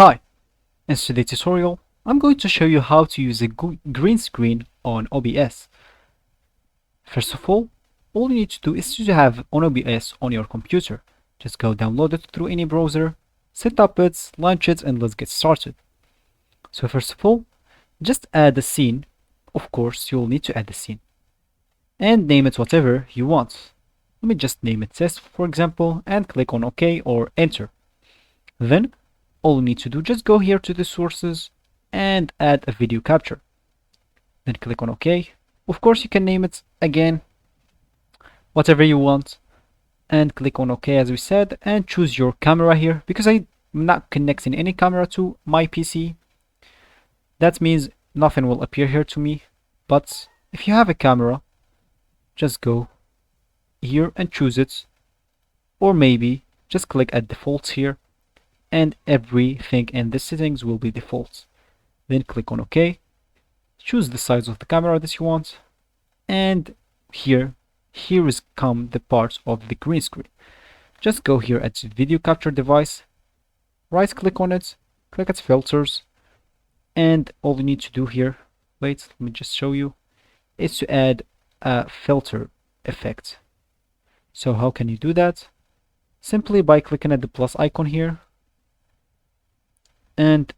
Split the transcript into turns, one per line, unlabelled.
Hi, in today's tutorial, I'm going to show you how to use a green screen on OBS. First of all you need to do is to have an OBS on your computer. Just go download it through any browser, set up it, launch it, and let's get started. So first of all, just add a scene. Of course, you'll need to add a scene. And name it whatever you want. Let me just name it test, for example, and click on OK or enter. Then all you need to do, just go here to the sources and add a video capture. Then click on OK. Of course, you can name it again whatever you want and click on OK as we said, and choose your camera here because I'm not connecting any camera to my PC. That means nothing will appear here to me, but if you have a camera, just go here and choose it, or maybe just click at defaults here and everything in the settings will be default. Then click on OK, choose the size of the camera that you want, and here is come the part of the green screen. Just go here at video capture device, right click on it, click at filters, and all you need to do here, wait, let me just show you, is to add a filter effect. So how can you do that? Simply by clicking at the plus icon here and